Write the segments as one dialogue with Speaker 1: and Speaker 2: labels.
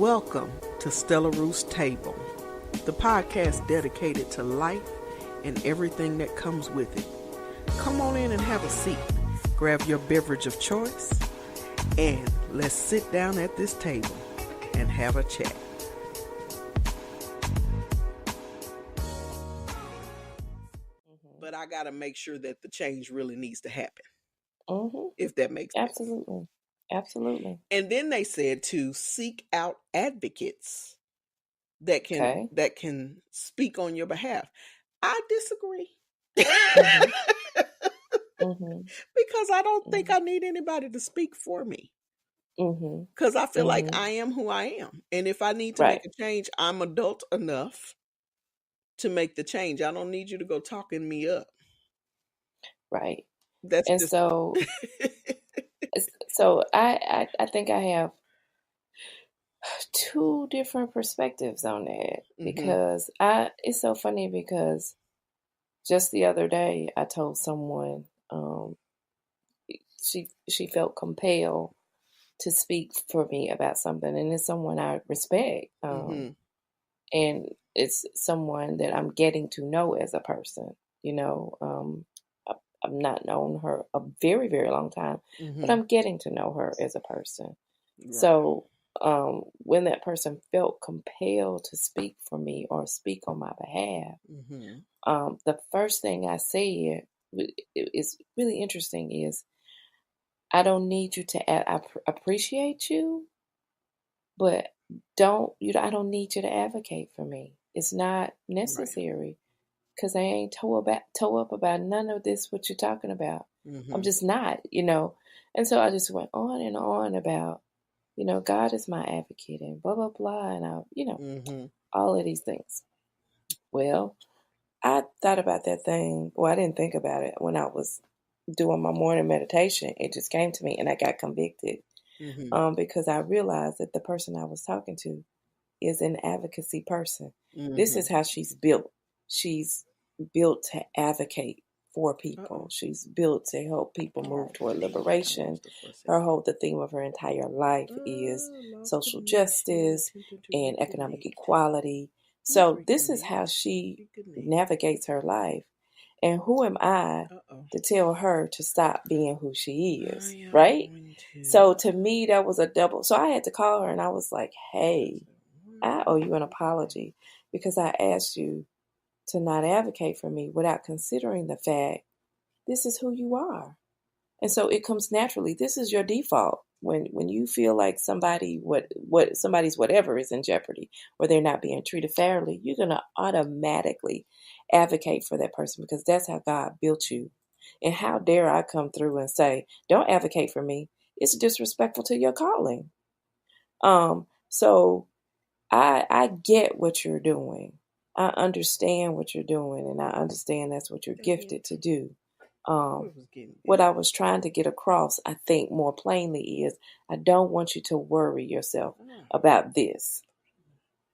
Speaker 1: Welcome to Stella Root's Table, the podcast dedicated to life and everything that comes with it. Come on in and have a seat, grab your beverage of choice, and let's sit down at this table and have a chat. But I got to make sure that the change really needs to happen, if that makes sense.
Speaker 2: Absolutely.
Speaker 1: And then they said to seek out advocates that can speak on your behalf. I disagree. Because I don't think I need anybody to speak for me. Because I feel like I am who I am. And if I need to make a change, I'm adult enough to make the change. I don't need you to go talking me up.
Speaker 2: Right.
Speaker 1: That's
Speaker 2: and
Speaker 1: just...
Speaker 2: so so I think I have two different perspectives on that, because it's so funny because just the other day I told someone she felt compelled to speak for me about something, and it's someone I respect, and it's someone that I'm getting to know as a person. I've not known her a very, very long time, but I'm getting to know her as a person. Right. So when that person felt compelled to speak for me or speak on my behalf, the first thing I said is really interesting is, I don't need you to I appreciate you, but I don't need you to advocate for me. It's not necessary. Because I ain't toe up about none of this, what you're talking about. I'm just not, And so I just went on and on about, God is my advocate and blah, blah, blah. And, all of these things. Well, I thought about that thing. Well, I didn't think about it when I was doing my morning meditation. It just came to me and I got convicted because I realized that the person I was talking to is an advocacy person. This is how she's built. She's built to advocate for people. She's built to help people move toward liberation. The theme of her entire life is social justice and economic equality. So this is how she navigates her life. And who am I to tell her to stop being who she is, right? So to me, that was a double. So I had to call her and I was like, hey, I owe you an apology because I asked you to not advocate for me without considering the fact this is who you are. And so it comes naturally. This is your default. When you feel like somebody's whatever is in jeopardy or they're not being treated fairly, you're going to automatically advocate for that person because that's how God built you. And how dare I come through and say, don't advocate for me. It's disrespectful to your calling. So I get what you're doing. I understand what you're doing, and I understand that's what you're gifted to do. What I was trying to get across, I think more plainly, is I don't want you to worry yourself about this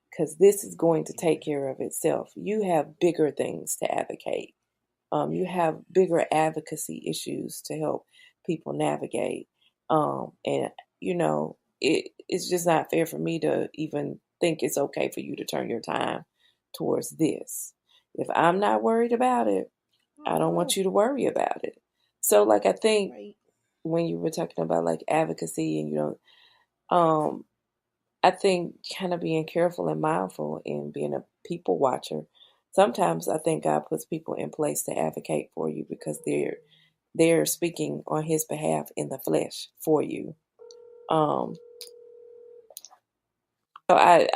Speaker 2: because this is going to take care of itself. You have bigger things to advocate. You have bigger advocacy issues to help people navigate. And, it's just not fair for me to even think it's okay for you to turn your time towards this. If I'm not worried about it, I don't want you to worry about it. So I think when you were talking about advocacy and, I think kind of being careful and mindful and being a people watcher. Sometimes I think God puts people in place to advocate for you because they're speaking on his behalf in the flesh for you. So I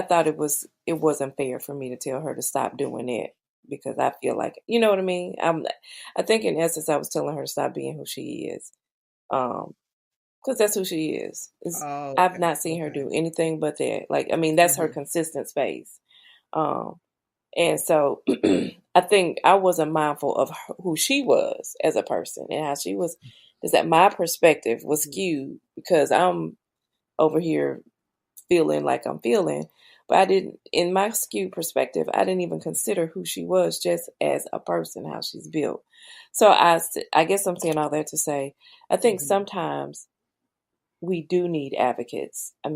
Speaker 2: thought it wasn't fair for me to tell her to stop doing it because I feel like, you know what I mean? I think in essence I was telling her to stop being who she is. Because that's who she is. I've not seen her do anything but that. That's her consistent space. And so I think I wasn't mindful of who she was as a person and how she was, is that my perspective was skewed because I'm over here feeling like I'm feeling, but I didn't, in my skewed perspective, I didn't even consider who she was just as a person, how she's built. So I guess I'm saying all that to say, I think sometimes we do need advocates. I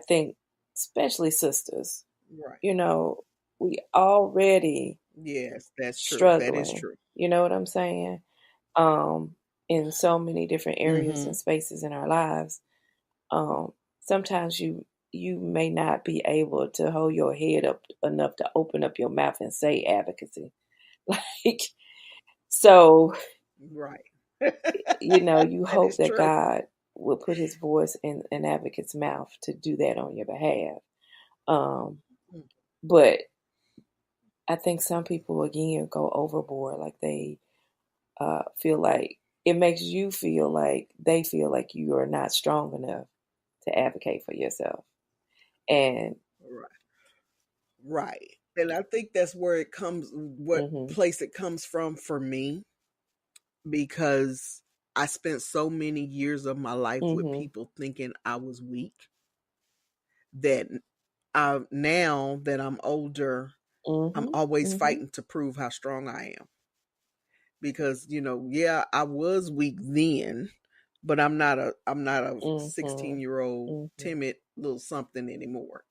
Speaker 2: think especially sisters.
Speaker 1: Right.
Speaker 2: We already
Speaker 1: Yes, that's true. That is
Speaker 2: struggling.
Speaker 1: true.
Speaker 2: You know what I'm saying? In so many different areas
Speaker 1: Mm-hmm.
Speaker 2: and spaces in our lives. Sometimes you may not be able to hold your head up enough to open up your mouth and say advocacy. Like, so,
Speaker 1: Right.
Speaker 2: you
Speaker 1: That
Speaker 2: hope
Speaker 1: is
Speaker 2: that
Speaker 1: true.
Speaker 2: God will put his voice in an advocate's mouth to do that on your behalf. But I think some people, again, go overboard. Like, they feel like it makes you feel like they feel like you are not strong enough to advocate for yourself. And
Speaker 1: Right. Right. And I think that's where it comes, what
Speaker 2: mhm,
Speaker 1: place it comes from for me, because I spent so many years of my life with
Speaker 2: mhm,
Speaker 1: people thinking I was weak that now that I'm older, I'm
Speaker 2: mhm,
Speaker 1: always
Speaker 2: mhm,
Speaker 1: fighting to prove how strong I am. Because, yeah, I was weak then, but I'm not a
Speaker 2: mhm,
Speaker 1: 16-year-old
Speaker 2: mhm,
Speaker 1: timid little something anymore.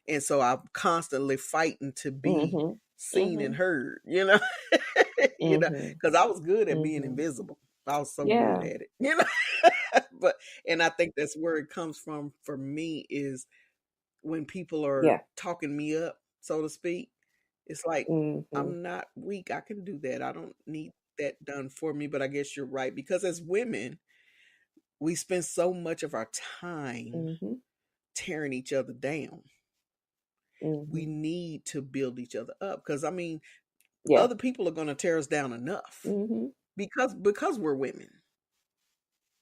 Speaker 1: And so I'm constantly fighting to be
Speaker 2: mhm,
Speaker 1: seen and
Speaker 2: mhm,
Speaker 1: heard,
Speaker 2: mhm,
Speaker 1: because I was good at being
Speaker 2: mhm.
Speaker 1: invisible. I was so good
Speaker 2: Yeah,
Speaker 1: at it. But and I think that's where it comes from for me, is when people are
Speaker 2: yeah.
Speaker 1: talking me up, so to speak. It's like,
Speaker 2: Mhm,
Speaker 1: I'm not weak. I can do that. I don't need that done for me. But I guess you're right, because as women, we spend so much of our time
Speaker 2: mhm,
Speaker 1: tearing each other down. We
Speaker 2: mhm.
Speaker 1: need to build each other up, because I mean,
Speaker 2: Yeah.
Speaker 1: other people are going to tear us down enough,
Speaker 2: Mhm,
Speaker 1: because we're women,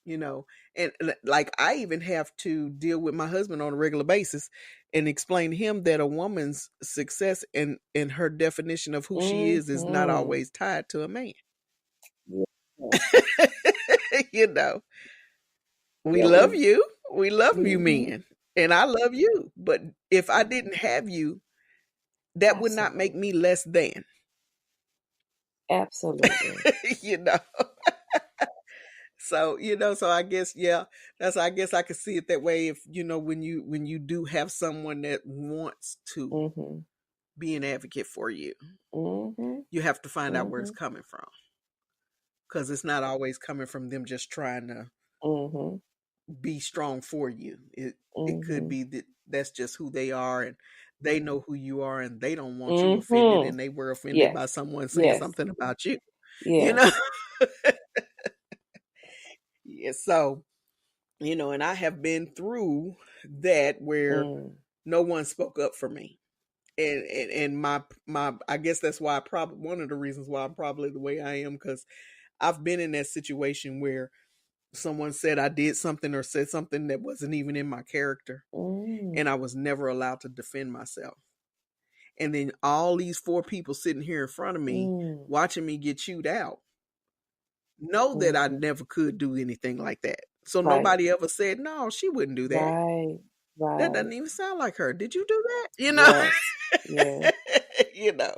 Speaker 1: you know. And like, I even have to deal with my husband on a regular basis and explain to him that a woman's success and her definition of who she is not
Speaker 2: mhm.
Speaker 1: always tied to a man.
Speaker 2: Yeah.
Speaker 1: You know, we
Speaker 2: Yeah,
Speaker 1: love you. We love you,
Speaker 2: mhm.
Speaker 1: men. And I love you. But if I didn't have you, that would not make me
Speaker 2: Absolutely.
Speaker 1: less than.
Speaker 2: Absolutely.
Speaker 1: you know. So I guess, yeah, I guess I could see it that way. If when you do have someone that wants to
Speaker 2: Mhm,
Speaker 1: be an advocate for you,
Speaker 2: mhm,
Speaker 1: you have to find out where it's
Speaker 2: mhm,
Speaker 1: coming from, because it's not always coming from them just trying to
Speaker 2: mhm,
Speaker 1: be strong for you. It could
Speaker 2: mhm,
Speaker 1: be that that's just who they are, and they know who you are, and they don't want you offended,
Speaker 2: mhm.
Speaker 1: and they were offended by
Speaker 2: Yes.
Speaker 1: someone saying
Speaker 2: Yes.
Speaker 1: something about you. You know.
Speaker 2: Yes.
Speaker 1: Yeah, so, and I have been through that where
Speaker 2: Mm,
Speaker 1: no one spoke up for me. And my I guess that's why, probably one of the reasons why I'm probably the way I am, because I've been in that situation where someone said I did something or said something that wasn't even in my character,
Speaker 2: mm,
Speaker 1: and I was never allowed to defend myself. And then all these four people sitting here in front of me
Speaker 2: mm.
Speaker 1: watching me get chewed out know that I
Speaker 2: Mhm.
Speaker 1: never could do anything like that. So
Speaker 2: Right.
Speaker 1: nobody ever said, no, she wouldn't do that.
Speaker 2: Right.
Speaker 1: That
Speaker 2: Right.
Speaker 1: doesn't even sound like her. Did you do that? You know?
Speaker 2: Yes. Yes.
Speaker 1: you know.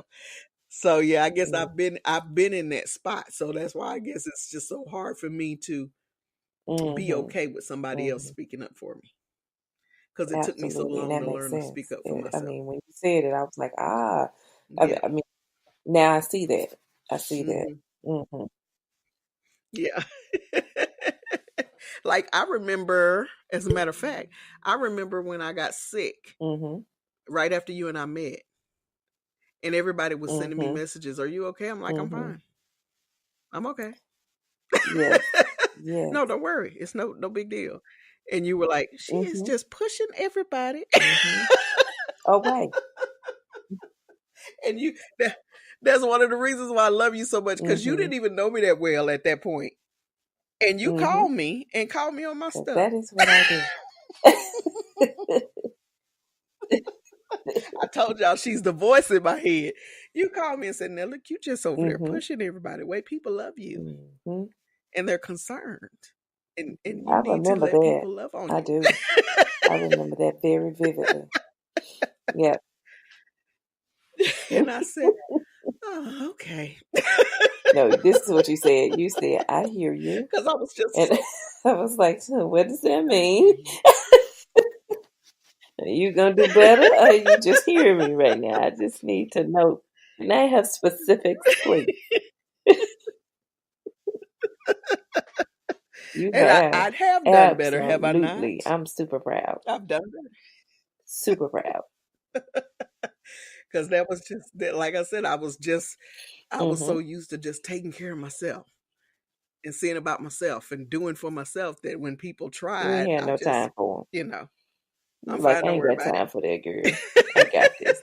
Speaker 1: So yeah, I guess
Speaker 2: Mm,
Speaker 1: I've been in that spot. So that's why I guess it's just so hard for me to be
Speaker 2: mhm.
Speaker 1: okay with somebody else
Speaker 2: Mhm.
Speaker 1: speaking up for me, because it took me so
Speaker 2: Absolutely, and
Speaker 1: long
Speaker 2: that
Speaker 1: to
Speaker 2: makes
Speaker 1: learn to speak
Speaker 2: sense.
Speaker 1: up for
Speaker 2: I
Speaker 1: myself.
Speaker 2: mean, when you said it, I was like, ah.
Speaker 1: Yeah.
Speaker 2: I mean, now I see that. I see that.
Speaker 1: Hmm.
Speaker 2: Mhm.
Speaker 1: Yeah. Like, I remember, as a matter of fact, I remember when I got sick
Speaker 2: Mhm.
Speaker 1: right after you and I met, and everybody was sending me
Speaker 2: Mhm.
Speaker 1: messages. Are you okay? I'm like, I'm
Speaker 2: Mhm.
Speaker 1: fine. I'm okay.
Speaker 2: Yes. Yes.
Speaker 1: No, don't worry. It's no big deal. And you were like, she is
Speaker 2: Mhm.
Speaker 1: just pushing everybody.
Speaker 2: Mhm. Okay.
Speaker 1: And that's one of the reasons why I love you so much, because you
Speaker 2: Mhm.
Speaker 1: didn't even know me that well at that point. And you
Speaker 2: Mhm.
Speaker 1: called me and called me on my
Speaker 2: 'Cause
Speaker 1: stuff.
Speaker 2: that is what I do.
Speaker 1: I told y'all she's the voice in my head. You called me and said, now look, you just over there
Speaker 2: Mhm.
Speaker 1: pushing everybody. Wait, people love you
Speaker 2: Mhm.
Speaker 1: and they're concerned. And you
Speaker 2: I
Speaker 1: need to
Speaker 2: remember
Speaker 1: let
Speaker 2: that.
Speaker 1: people love on
Speaker 2: I
Speaker 1: you.
Speaker 2: do. I remember that very vividly. Yeah.
Speaker 1: And I said, oh, okay.
Speaker 2: No, this is what you said. You said, "I hear you,"
Speaker 1: Because I was just
Speaker 2: and I was like, "Huh, what does that
Speaker 1: I
Speaker 2: mean?"
Speaker 1: hear you.
Speaker 2: You gonna do better, or you just hearing me right now? I just need to know. And I have specifics, please. You
Speaker 1: And
Speaker 2: have.
Speaker 1: I'd have done better, have I not?
Speaker 2: Absolutely. I'm super proud.
Speaker 1: I've done better.
Speaker 2: Super proud.
Speaker 1: Because that was just that, like I said, I was
Speaker 2: Mm-hmm.
Speaker 1: so used to just taking care of myself and seeing about myself and doing for myself that when people
Speaker 2: You ain't
Speaker 1: tried,
Speaker 2: had
Speaker 1: I
Speaker 2: no
Speaker 1: just,
Speaker 2: time for 'em.
Speaker 1: you know,
Speaker 2: You
Speaker 1: I'm
Speaker 2: like,
Speaker 1: fine,
Speaker 2: I
Speaker 1: don't
Speaker 2: ain't
Speaker 1: worry
Speaker 2: got
Speaker 1: about it.
Speaker 2: time for that, girl. I got this.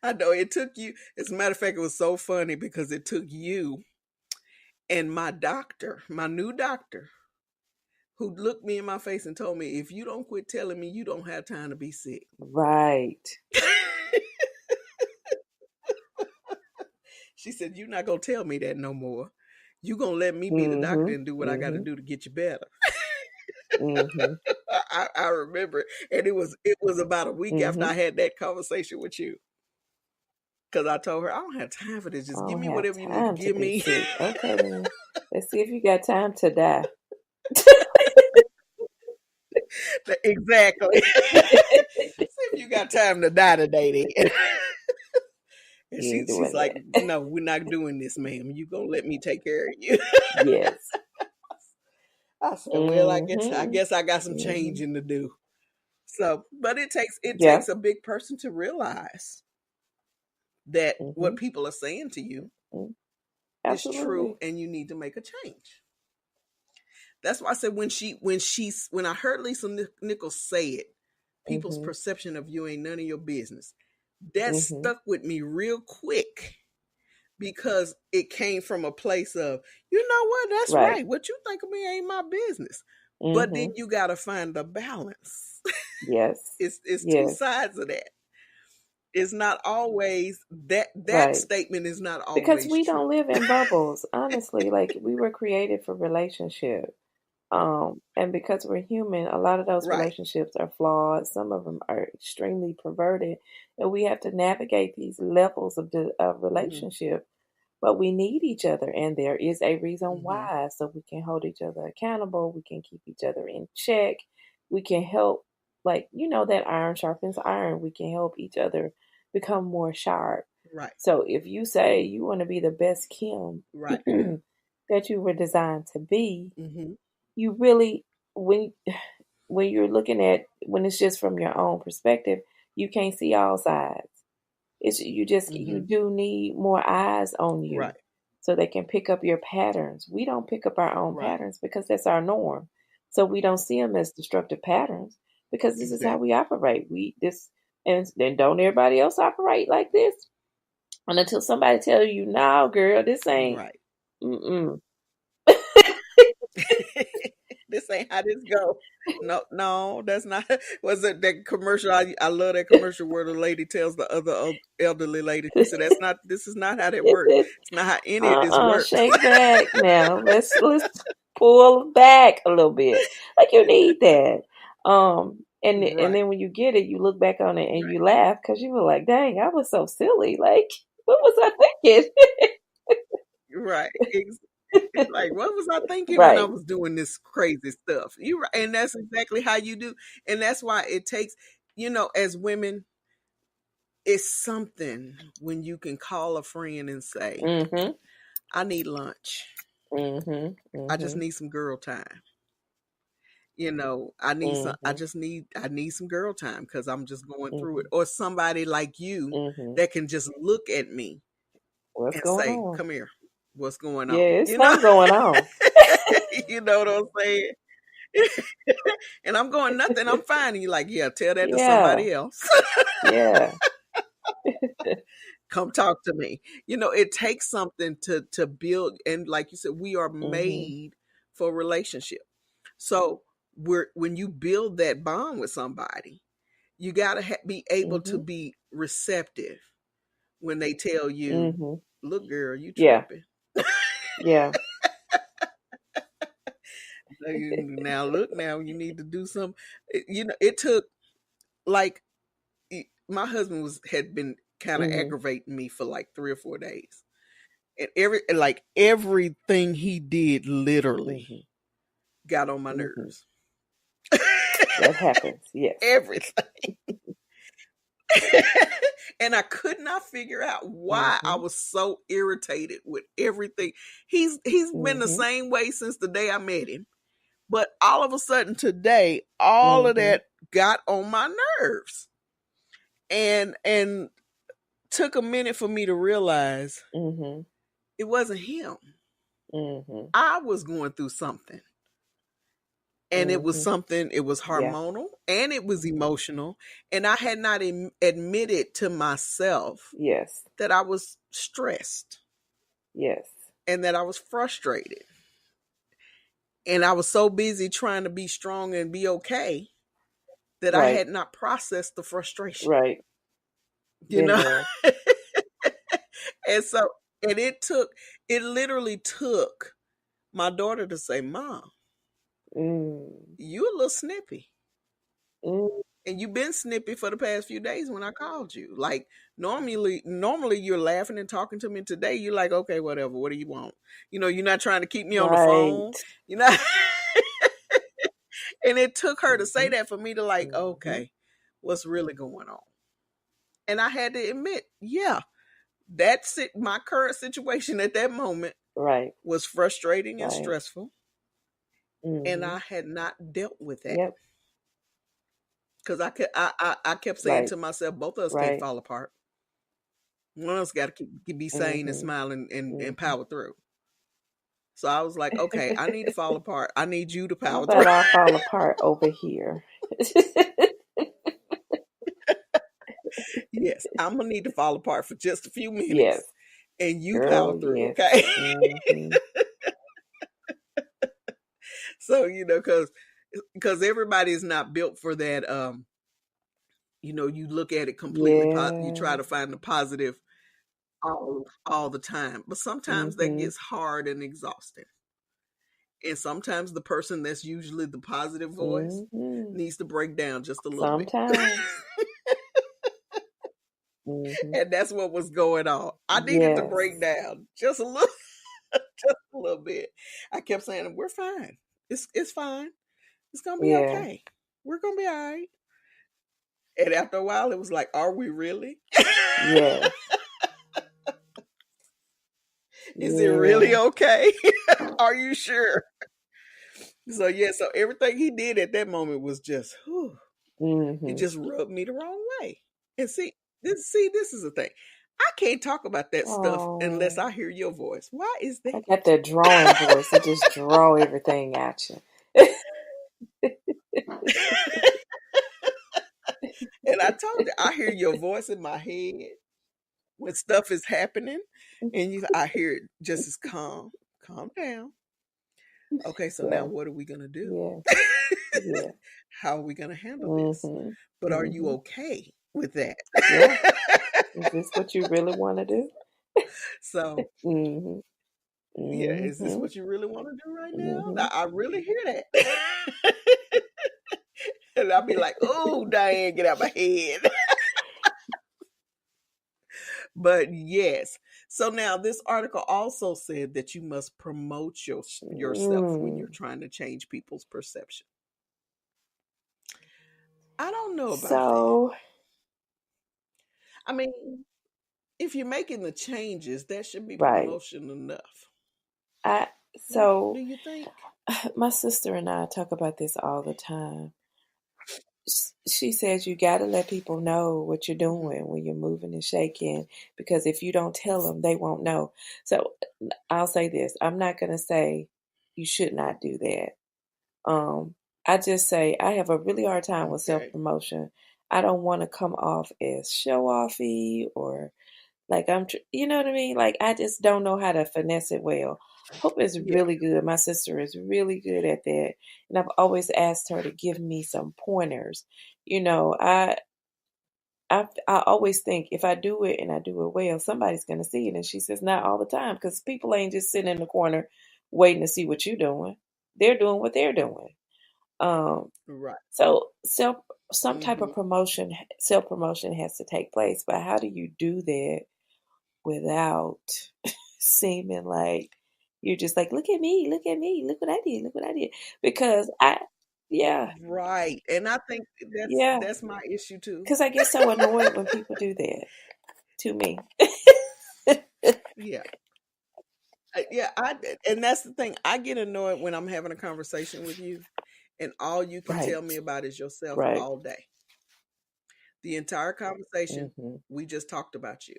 Speaker 1: I know it took you, as a matter of fact, it was so funny because it took you and my doctor, my new doctor, who looked me in my face and told me, if you don't quit telling me you don't have time to be sick.
Speaker 2: Right.
Speaker 1: She said, you're not going to tell me that no more. You're going to let me be the doctor
Speaker 2: Mm-hmm.
Speaker 1: and do what I got to
Speaker 2: Mm-hmm.
Speaker 1: do to get you better.
Speaker 2: Mm-hmm.
Speaker 1: I remember, and it was about a week after
Speaker 2: Mm-hmm.
Speaker 1: I had that conversation with you, because I told her I don't have time for this.
Speaker 2: I
Speaker 1: Just give
Speaker 2: don't
Speaker 1: me
Speaker 2: have
Speaker 1: whatever you need to
Speaker 2: time to
Speaker 1: give
Speaker 2: be
Speaker 1: me.
Speaker 2: sick. Okay, then. Let's see if you got time to die.
Speaker 1: Exactly. See if you got time to die today, then. And
Speaker 2: You ain't
Speaker 1: she's
Speaker 2: doing
Speaker 1: like,
Speaker 2: that.
Speaker 1: no, we're not doing this, ma'am. You gonna let me take care of you?
Speaker 2: Yes.
Speaker 1: I said, well, I
Speaker 2: Mm-hmm.
Speaker 1: guess I got some
Speaker 2: Mm-hmm.
Speaker 1: changing to do. So, but it
Speaker 2: Yeah.
Speaker 1: takes a big person to realize that
Speaker 2: Mm-hmm.
Speaker 1: what people are saying to you
Speaker 2: Mm-hmm.
Speaker 1: is true
Speaker 2: Absolutely.
Speaker 1: and you need to make a change. That's why I said when I heard Lisa Nichols say it, people's
Speaker 2: Mm-hmm.
Speaker 1: perception of you ain't none of your business. That
Speaker 2: Mm-hmm.
Speaker 1: stuck with me real quick because it came from a place of, you know what, that's
Speaker 2: Right.
Speaker 1: right. What you think of me ain't my business. But then
Speaker 2: Mm-hmm.
Speaker 1: you gotta find the balance.
Speaker 2: Yes.
Speaker 1: It's two
Speaker 2: Yes.
Speaker 1: sides of that. It's not always that
Speaker 2: Right.
Speaker 1: statement is not
Speaker 2: Because
Speaker 1: always
Speaker 2: we
Speaker 1: true.
Speaker 2: don't live in bubbles, honestly. Like, we were created for relationship. And because we're human, a lot of those
Speaker 1: Right.
Speaker 2: relationships are flawed. Some of them are extremely perverted, and we have to navigate these levels of
Speaker 1: Hmm.
Speaker 2: relationship. But we need each other, and there is a reason
Speaker 1: Hmm.
Speaker 2: why. So we can hold each other accountable. We can keep each other in check. We can help, like, that iron sharpens iron. We can help each other become more sharp.
Speaker 1: Right.
Speaker 2: So if you say you want to be the best Kim
Speaker 1: Right.
Speaker 2: that you were designed to be,
Speaker 1: Hmm.
Speaker 2: you really, when you're looking at, when it's just from your own perspective, you can't see all sides. It's you
Speaker 1: Hmm.
Speaker 2: do need more eyes on you
Speaker 1: Right.
Speaker 2: so they can pick up your patterns. We don't pick up our own
Speaker 1: Right.
Speaker 2: patterns because that's our norm. So we don't see them as destructive patterns because this is how
Speaker 1: Exactly.
Speaker 2: we operate. We this And then don't everybody else operate like this? And until somebody tell you, "No, girl, this ain't."
Speaker 1: Right.
Speaker 2: Mm-mm.
Speaker 1: This ain't how this go. No, no, that's not. Was it that commercial? I love that commercial where the lady tells the other elderly lady. She said, "That's not. This is not how that works. It's not how any of this works."
Speaker 2: Shake back now. Let's pull back a little bit. Like, you need that. And
Speaker 1: Right.
Speaker 2: then when you get it, you look back on it and
Speaker 1: Right.
Speaker 2: you laugh because you were like, "Dang, I was so silly. Like, what was I thinking?"
Speaker 1: Right. It's like, what was I thinking when I
Speaker 2: Right.
Speaker 1: was doing this crazy stuff? You right, and that's exactly how you do, and that's why it takes. As women, it's something when you can call a friend and say,
Speaker 2: Mhm.
Speaker 1: I need lunch.
Speaker 2: Mhm.
Speaker 1: I just
Speaker 2: Mhm.
Speaker 1: need some girl time. I
Speaker 2: Mhm.
Speaker 1: just need some girl time because I'm just going through it.
Speaker 2: Mhm.
Speaker 1: Or somebody like you
Speaker 2: Mhm.
Speaker 1: that can just look at me
Speaker 2: What's
Speaker 1: and
Speaker 2: going
Speaker 1: say,
Speaker 2: on?
Speaker 1: come here, what's going
Speaker 2: Yeah,
Speaker 1: on?
Speaker 2: it's something going on.
Speaker 1: You know what I'm saying? And I'm going, nothing, I'm fine. And you're like, yeah, tell that to
Speaker 2: Yeah.
Speaker 1: somebody else.
Speaker 2: Yeah.
Speaker 1: Come talk to me. It takes something to build, and like you said, we are
Speaker 2: Mhm.
Speaker 1: made for relationship. So when you build that bond with somebody, you got to be able to
Speaker 2: Mhm.
Speaker 1: be receptive when they tell you,
Speaker 2: Mhm.
Speaker 1: look, girl, you
Speaker 2: Yeah.
Speaker 1: tripping.
Speaker 2: Yeah.
Speaker 1: Now look, now you need to do some. It took, like, my husband had been kind of
Speaker 2: Mhm.
Speaker 1: aggravating me for like 3 or 4 days, and everything he did literally
Speaker 2: Mhm.
Speaker 1: got on my
Speaker 2: Mhm.
Speaker 1: nerves.
Speaker 2: That happens. Yes.
Speaker 1: Everything. And I could not figure out why I was so irritated with everything. He's been the same way since the day I met him. But all of a sudden today, all of that got on my nerves. And took a minute for me to realize it wasn't him. I was going through something. And it was something, it was hormonal and it was emotional. And I had not admitted to myself that I was stressed.
Speaker 2: Yes.
Speaker 1: And that I was frustrated. And I was so busy trying to be strong and be okay that I had not processed the frustration.
Speaker 2: Right.
Speaker 1: You know? And so, and it literally took my daughter to say, Mom, you a little snippy. And you've been snippy for the past few days when I called you. Like normally you're laughing and talking to me. Today you're like, okay, whatever. What do you want? You know, you're not trying to keep me on the phone. You know. And it took her to say that for me to like, okay, what's really going on? And I had to admit, yeah, that's it. My current situation at that moment was frustrating and stressful. And I had not dealt with that.
Speaker 2: Yep.
Speaker 1: Because I kept saying to myself, both of us can't fall apart. One of us got to be sane and smiling and power through. So I was like, okay, I need to fall apart. I need you to power through.
Speaker 2: I'll fall apart over here.
Speaker 1: Yes, I'm going to need to fall apart for just a few minutes. Yes. And you power through,
Speaker 2: yes.
Speaker 1: Okay? So, you know, because everybody is not built for that. You know, you look at it completely. You try to find the positive all the time, but sometimes that gets hard and exhausting. And sometimes the person that's usually the positive voice needs to break down just a little bit. And that's what was going on. I needed to break down just a little, just a little bit. I kept saying, "We're fine. It's fine. It's gonna be okay. We're gonna be all right." And after a while, it was like, "Are we really?
Speaker 2: Yes.
Speaker 1: Is it really okay? Are you sure?" So so everything he did at that moment was just, it just rubbed me the wrong way. And see, this is the thing. I can't talk about that stuff unless I hear your voice. Why is that?
Speaker 2: I got that drawing voice. It just draw everything at you.
Speaker 1: And I told you, I hear your voice in my head when stuff is happening, and I hear it just as calm down. Okay, so now what are we gonna do? How are we gonna handle this? But are you okay with that?
Speaker 2: Is this what you really want to do?
Speaker 1: So, yeah, is this what you really want to do right now? I really hear that. And I'll be like, oh, Diane, get out my head. But yes. So now this article also said that you must promote yourself when you're trying to change people's perception. I don't know about that. I mean, if you're making the changes, that should be promotion enough.
Speaker 2: So
Speaker 1: what do you think?
Speaker 2: My sister and I talk about this all the time. She says you got to let people know what you're doing when you're moving and shaking, because if you don't tell them, they won't know. So I'll say this. I'm not going to say you should not do that. I just say I have a really hard time with self-promotion. I don't want to come off as show-offy or like you know what I mean? Like I just don't know how to finesse it well. Hope is really good. My sister is really good at that. And I've always asked her to give me some pointers. You know, I always think if I do it and I do it well, somebody's going to see it. And she says, not all the time, because people ain't just sitting in the corner waiting to see what you're doing. They're doing what they're doing. So some type of self-promotion has to take place. But how do you do that without seeming like you're just like, look at me, look what I did. Because Yeah.
Speaker 1: Right. And I think
Speaker 2: Yeah.
Speaker 1: that's my issue too.
Speaker 2: Because I get so annoyed when people do that to me.
Speaker 1: Yeah. Yeah, and that's the thing. I get annoyed when I'm having a conversation with you and all you can
Speaker 2: Right.
Speaker 1: tell me about is yourself
Speaker 2: Right.
Speaker 1: all day. The entire conversation,
Speaker 2: Mm-hmm.
Speaker 1: we just talked about you.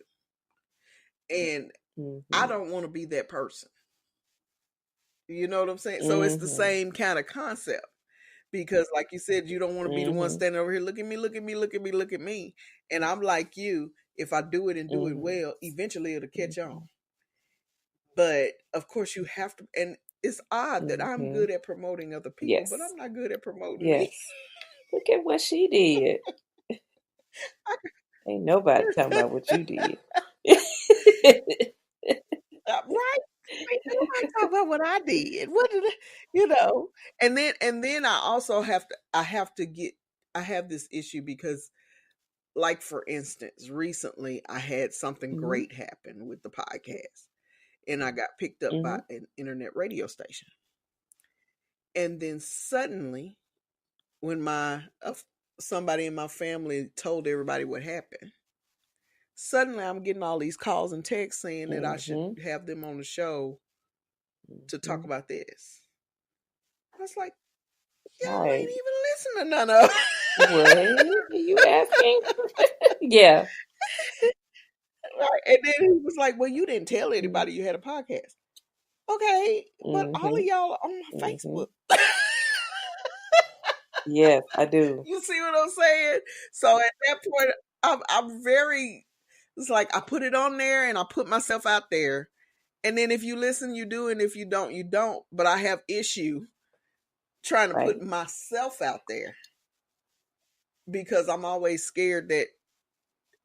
Speaker 1: And I
Speaker 2: Mm-hmm.
Speaker 1: don't want to be that person. You know what I'm saying? So it's the
Speaker 2: Mm-hmm.
Speaker 1: same kind of concept. Because like you said, you don't want to be the one
Speaker 2: Mm-hmm.
Speaker 1: standing over here, look at me, look at me, look at me, look at me. And I'm like you, if I do it and do it
Speaker 2: Mm-hmm.
Speaker 1: well, eventually it'll catch on.
Speaker 2: Mm-hmm.
Speaker 1: But of course you have to, and it's odd that I'm
Speaker 2: Mm-hmm.
Speaker 1: good at promoting other people, but
Speaker 2: Yes.
Speaker 1: I'm not good at promoting me.
Speaker 2: Yes. Look at what she did. Ain't nobody talking about what you did.
Speaker 1: Right? Ain't nobody talk about what I did. What did I, you know? And then I also I have this issue because, like, for instance, recently I had something
Speaker 2: Mm-hmm.
Speaker 1: great happen with the podcast, and I got picked up by
Speaker 2: Mm-hmm.
Speaker 1: an internet radio station. And then suddenly, when my somebody in my family told everybody what happened, suddenly I'm getting all these calls and texts saying that I should
Speaker 2: Mm-hmm.
Speaker 1: have them on the show to talk
Speaker 2: Mm-hmm.
Speaker 1: about this. I was like, y'all ain't
Speaker 2: Right.
Speaker 1: even listening to none of it.
Speaker 2: What are you asking? Yeah.
Speaker 1: Right. And then he was like, well, you didn't tell
Speaker 2: Mm-hmm.
Speaker 1: anybody you had a podcast. Okay, but all of y'all are on my
Speaker 2: Mm-hmm.
Speaker 1: Facebook.
Speaker 2: Yes, I do.
Speaker 1: You see what I'm saying? So at that point, I'm very. It's like I put it on there and I put myself out there, and then if you listen, you do, and if you don't, you don't. But I have issue trying to put
Speaker 2: Right.
Speaker 1: myself out there because I'm always scared that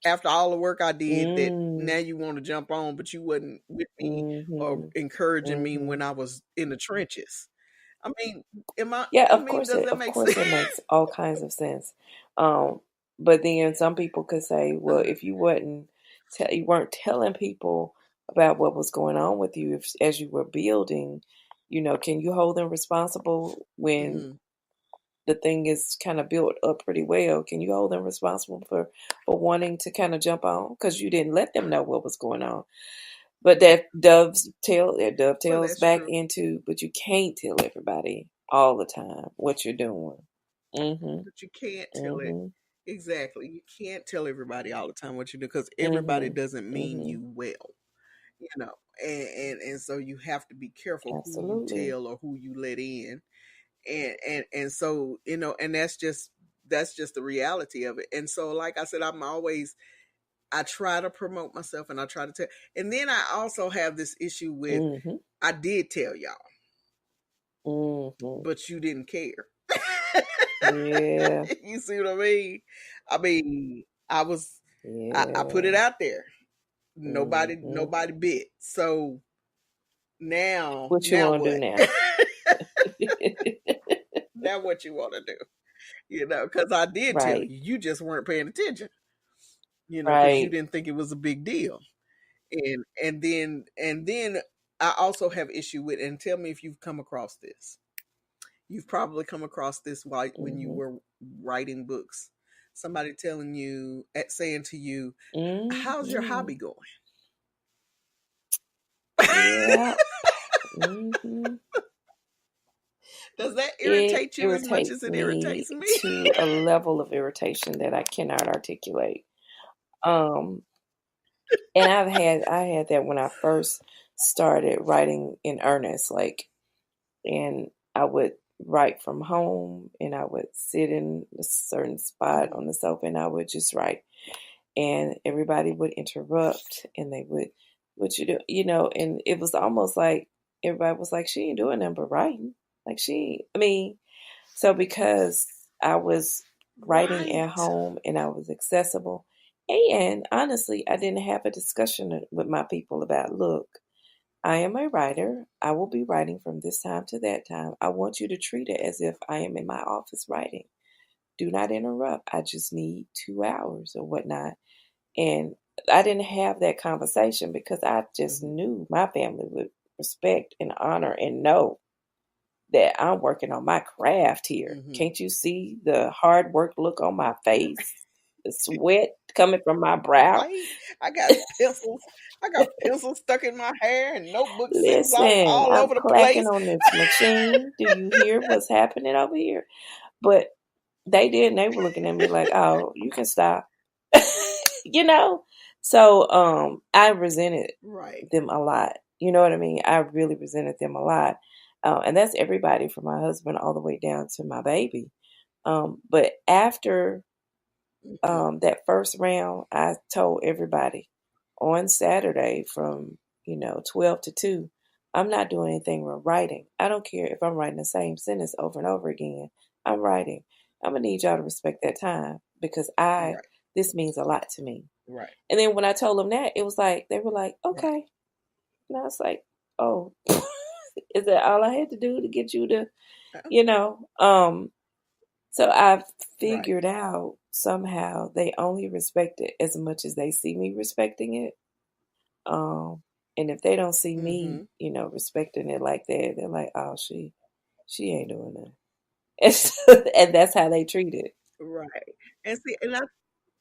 Speaker 1: after all the work I did, that
Speaker 2: Mm.
Speaker 1: now you want to jump on, but you wasn't with me or
Speaker 2: Mhm.
Speaker 1: encouraging me
Speaker 2: Mhm.
Speaker 1: when I was in the trenches. I mean, am I?
Speaker 2: Yeah,
Speaker 1: I mean, does that
Speaker 2: of
Speaker 1: make
Speaker 2: course
Speaker 1: sense?
Speaker 2: it makes all kinds of sense. Um, but then some people could say, well,
Speaker 1: Uh-huh.
Speaker 2: if you weren't telling people about what was going on with you as you were building, can you hold them responsible when
Speaker 1: Hmm.
Speaker 2: the thing is kind of built up pretty well? Can you hold them responsible for wanting to kind of jump on because you didn't let them know what was going on? But it
Speaker 1: Well,
Speaker 2: dovetails
Speaker 1: that's
Speaker 2: back
Speaker 1: true.
Speaker 2: into, but you can't tell everybody all the time what you're doing. Mhm.
Speaker 1: But you can't tell it
Speaker 2: Mhm.
Speaker 1: exactly. You can't tell everybody all the time what you do because everybody
Speaker 2: Mhm.
Speaker 1: doesn't mean
Speaker 2: Mhm.
Speaker 1: you well, you know. And so you have to be careful who you
Speaker 2: Absolutely.
Speaker 1: tell or who you let in. And so, and that's just the reality of it. And so, like I said, I try to promote myself and I try to tell. And then I also have this issue with
Speaker 2: Mhm.
Speaker 1: I did tell y'all,
Speaker 2: Mhm.
Speaker 1: but you didn't care.
Speaker 2: Yeah.
Speaker 1: You see what I mean? I mean, I put it
Speaker 2: Yeah.
Speaker 1: out there.
Speaker 2: Mhm.
Speaker 1: Nobody bit. So
Speaker 2: What you
Speaker 1: now
Speaker 2: want to do
Speaker 1: what?
Speaker 2: now?
Speaker 1: Now what you want to do? Because I did tell
Speaker 2: Right.
Speaker 1: you, you just weren't paying attention. Because you
Speaker 2: Right.
Speaker 1: didn't think it was a big deal. And then I also have issue with, and tell me if you've come across this. You've probably come across this while when you
Speaker 2: Mhm.
Speaker 1: were writing books. Somebody telling you, saying to you, "How's your hobby
Speaker 2: Mhm.
Speaker 1: going?"
Speaker 2: Yeah. Mhm.
Speaker 1: Does that
Speaker 2: It
Speaker 1: irritate you as much as
Speaker 2: irritates
Speaker 1: it
Speaker 2: me
Speaker 1: irritates me?
Speaker 2: to a level of irritation that I cannot articulate. Um, and I had that when I first started writing in earnest, like, and I would write from home and I would sit in a certain spot
Speaker 1: Mhm.
Speaker 2: on the sofa and I would just write. And everybody would interrupt and they would, what you do, and it was almost like everybody was like, she ain't doing nothing but writing. Like I mean, so because I was writing at
Speaker 1: Right.
Speaker 2: home and I was accessible, and honestly, I didn't have a discussion with my people about, look, I am a writer. I will be writing from this time to that time. I want you to treat it as if I am in my office writing. Do not interrupt. I just need 2 hours or whatnot. And I didn't have that conversation because I just
Speaker 1: Mhm.
Speaker 2: knew my family would respect and honor and know. that I'm working on my craft here.
Speaker 1: Mm-hmm.
Speaker 2: Can't you see the hard work look on my face? The sweat coming from my brow.
Speaker 1: Right? I got pencils. I got pencils stuck in my hair and notebooks sitting
Speaker 2: Listen,
Speaker 1: all
Speaker 2: I'm
Speaker 1: over the
Speaker 2: clacking
Speaker 1: place.
Speaker 2: on this machine. Do you hear what's happening over here? But they did, and they were looking at me like, "Oh, you can stop." you know? So, I resented
Speaker 1: Right.
Speaker 2: them a lot. You know what I mean? I really resented them a lot. And that's everybody from my husband all the way down to my baby. But after
Speaker 1: Mm-hmm.
Speaker 2: that first round, I told everybody on Saturday from, 12 to 2, I'm not doing anything with writing. I don't care if I'm writing the same sentence over and over again. I'm writing. I'm gonna need y'all to respect that time because
Speaker 1: Right.
Speaker 2: this means a lot to me.
Speaker 1: Right.
Speaker 2: And then when I told them that, it was like they were like,
Speaker 1: Right.
Speaker 2: okay. And I was like, oh, is that all I had to do to get you to, you know? So I've
Speaker 1: Right.
Speaker 2: figured out somehow they only respect it as much as they see me respecting it. And if they don't see me,
Speaker 1: Mm-hmm.
Speaker 2: respecting it like that, they're like, oh, she ain't doing that. And that's how they treat it.
Speaker 1: Right. And see,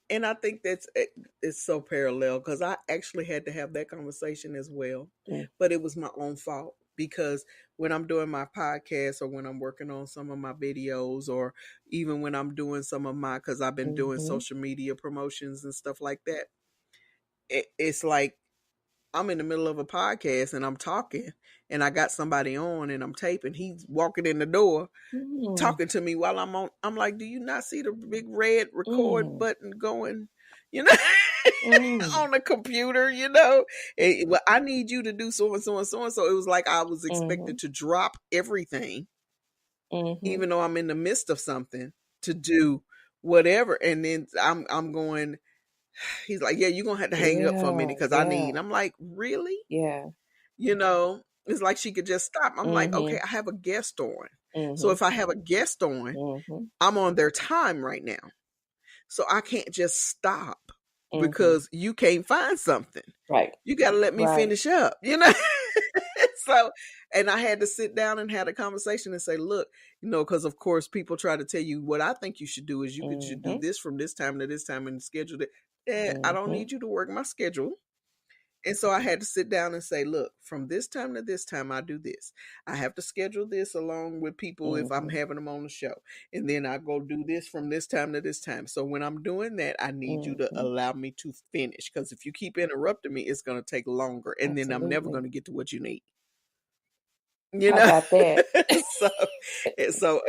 Speaker 1: and I think it's so parallel because I actually had to have that conversation as well,
Speaker 2: Mm,
Speaker 1: but it was my own fault because when I'm doing my podcast or when I'm working on some of my videos or even when I'm doing some of my because I've been doing
Speaker 2: mm-hmm,
Speaker 1: social media promotions and stuff like that, it's like I'm in the middle of a podcast and I'm talking and I got somebody on and I'm taping. He's walking in the door
Speaker 2: mm,
Speaker 1: talking to me while I'm on. I'm like, do you not see the big red record
Speaker 2: mm,
Speaker 1: button going, you know,
Speaker 2: mm,
Speaker 1: on the computer, you know? Well, I need you to do so and so and so and so. It was like I was
Speaker 2: mm-hmm,
Speaker 1: expected to drop everything,
Speaker 2: mm-hmm.
Speaker 1: even though I'm in the midst of something to do whatever. And then I'm going, he's like, yeah, you're going to have to hang up for a
Speaker 2: Yeah,
Speaker 1: minute because I
Speaker 2: yeah,
Speaker 1: need. I'm like, really?
Speaker 2: yeah.
Speaker 1: You know, it's like she could just stop. I'm like,
Speaker 2: Mm-hmm,
Speaker 1: okay, I have a guest on. So
Speaker 2: mm-hmm,
Speaker 1: if I have a guest on,
Speaker 2: mm-hmm,
Speaker 1: I'm on their time right now. So I can't just stop
Speaker 2: mm-hmm.
Speaker 1: because you can't find something.
Speaker 2: Right,
Speaker 1: You got to let me
Speaker 2: right.
Speaker 1: finish up, you know? So, and I had to sit down and have a conversation and say, look, because of course people try to tell you what I think you should do is should do
Speaker 2: Mm-hmm,
Speaker 1: this from this time to this time and schedule it. I don't
Speaker 2: mm-hmm,
Speaker 1: need you to work my schedule. And so I had to sit down and say, look, from this time to this time, I do this. I have to schedule this along with people if I'm
Speaker 2: mm-hmm,
Speaker 1: having them on the show. And then I go do this from this time to this time. So when I'm doing that, I need you to
Speaker 2: mm-hmm.
Speaker 1: allow me to finish. Because if you keep interrupting me, it's going to take longer. And then I'm never
Speaker 2: Absolutely.
Speaker 1: going to get to what you need.
Speaker 2: How about that?
Speaker 1: So, and so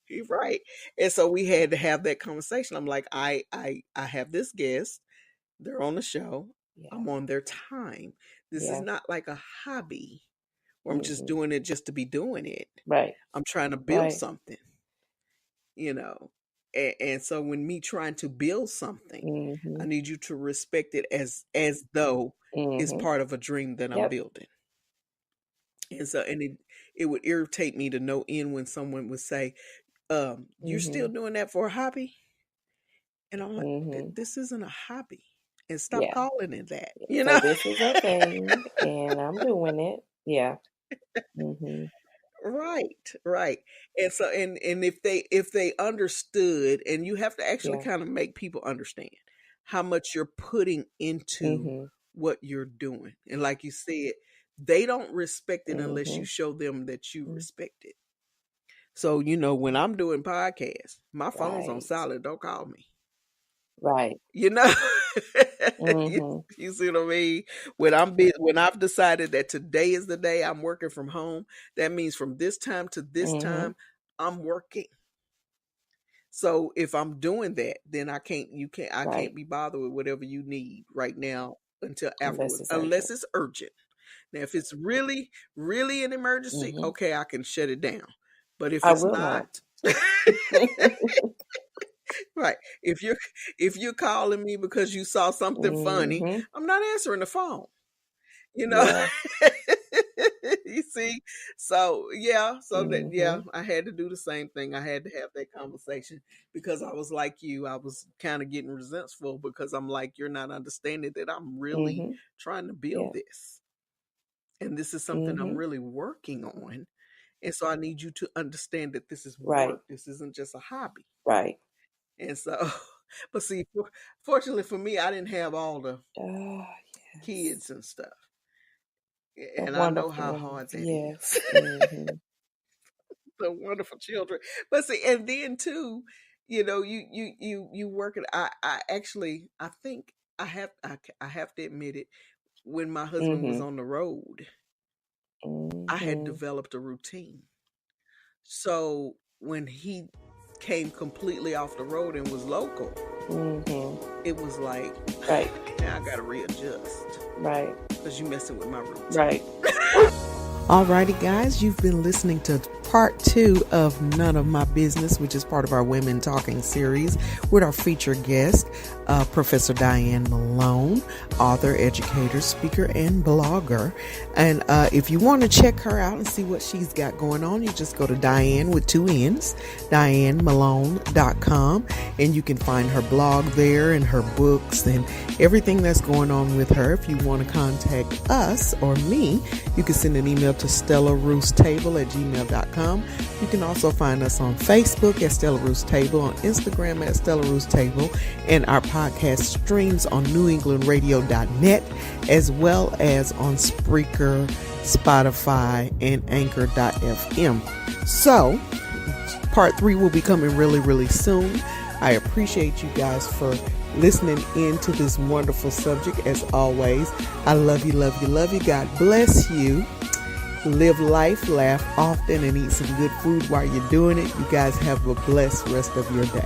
Speaker 1: you're right. And so we had to have that conversation. I'm like, I have this guest. They're on the show.
Speaker 2: Yeah,
Speaker 1: I'm on their time. This is
Speaker 2: yeah.
Speaker 1: not like a hobby where I'm just
Speaker 2: Mm-hmm.
Speaker 1: doing it just to be doing it.
Speaker 2: Right,
Speaker 1: I'm trying to build
Speaker 2: right.
Speaker 1: something, you know. And so when me trying to build something,
Speaker 2: Mm-hmm,
Speaker 1: I need you to respect it as though it's
Speaker 2: mm-hmm.
Speaker 1: part of a dream that I'm
Speaker 2: Yep.
Speaker 1: building. And so and it would irritate me to no end when someone would say, you're still
Speaker 2: Mm-hmm,
Speaker 1: doing that for a hobby? And I'm like,
Speaker 2: mm-hmm.
Speaker 1: this isn't a hobby. And stop
Speaker 2: Yeah.
Speaker 1: calling it that,
Speaker 2: So this is a thing, and I'm doing it. Yeah. Mm-hmm.
Speaker 1: Right, right. And so and if they understood, and you have to actually
Speaker 2: Yeah.
Speaker 1: kind of make people understand how much you're putting into
Speaker 2: Mm-hmm.
Speaker 1: what you're doing. And like you said, they don't respect it unless
Speaker 2: Mm-hmm.
Speaker 1: you show them that you
Speaker 2: Mm.
Speaker 1: respect it. So, when I'm doing podcasts, my phone's on
Speaker 2: Right.
Speaker 1: silent. Don't call me.
Speaker 2: Right.
Speaker 1: You know, you,
Speaker 2: Mm-hmm.
Speaker 1: you see what I mean? When I've decided that today is the day I'm working from home, that means from this time to this
Speaker 2: Mm-hmm.
Speaker 1: time, I'm working. So if I'm doing that, then I
Speaker 2: Right.
Speaker 1: can't be bothered with whatever you need right now until
Speaker 2: Unless
Speaker 1: afterwards,
Speaker 2: it's
Speaker 1: unless
Speaker 2: urgent.
Speaker 1: it's urgent. Now, if it's really, really an emergency,
Speaker 2: Mm-hmm.
Speaker 1: okay, I can shut it down. But if
Speaker 2: I
Speaker 1: it's
Speaker 2: will not.
Speaker 1: not, right. If you're calling me because you saw something funny,
Speaker 2: Mm-hmm.
Speaker 1: I'm not answering the phone. You know.
Speaker 2: Yeah.
Speaker 1: You see? So yeah,
Speaker 2: Mm-hmm.
Speaker 1: I had to do the same thing. I had to have that conversation because I was like you, I was kind of getting resentful because I'm like, you're not understanding that I'm really
Speaker 2: Mm-hmm.
Speaker 1: trying to build
Speaker 2: Yeah.
Speaker 1: this. And this is something I'm
Speaker 2: Mm-hmm.
Speaker 1: really working on. And so I need you to understand that this is
Speaker 2: Right.
Speaker 1: work. This isn't just a hobby.
Speaker 2: Right.
Speaker 1: And so, but see, fortunately for me, I didn't have all the
Speaker 2: Yes.
Speaker 1: kids and stuff.
Speaker 2: The
Speaker 1: And I know
Speaker 2: wonderful
Speaker 1: how
Speaker 2: ones.
Speaker 1: hard that
Speaker 2: Yes.
Speaker 1: is.
Speaker 2: Mm-hmm.
Speaker 1: The wonderful children. But see, and then too, you work it. I actually, I think I have to admit it. When my husband was
Speaker 2: Mm-hmm.
Speaker 1: on the road, I had
Speaker 2: Mm-hmm.
Speaker 1: developed a routine. So when he came completely off the road and was local,
Speaker 2: Mm-hmm.
Speaker 1: it was like,
Speaker 2: Right.
Speaker 1: now I gotta readjust
Speaker 2: Right.
Speaker 1: because you messing with my routine.
Speaker 2: Right.
Speaker 1: Alrighty, guys, you've been listening to part 2 of None of My Business, which is part of our Women Talking series with our featured guest, Professor Dianne Malone, author, educator, speaker, and blogger. And if you want to check her out and see what she's got going on, you just go to Dianne with 2 N's, DianneMalone.com, and you can find her blog there and her books and everything that's going on with her. If you want to contact us or me, you can send an email to StellaRoostTable@gmail.com. You can also find us on Facebook at Stella Roost Table, on Instagram at Stella Roost Table, and our podcast streams on NewEnglandRadio.net, as well as on Spreaker, Spotify, and Anchor.fm. So, part 3 will be coming really, really soon. I appreciate you guys for listening in to this wonderful subject. As always, I love you, love you, love you. God bless you. Live life, laugh often, and eat some good food while you're doing it. You guys have a blessed rest of your day.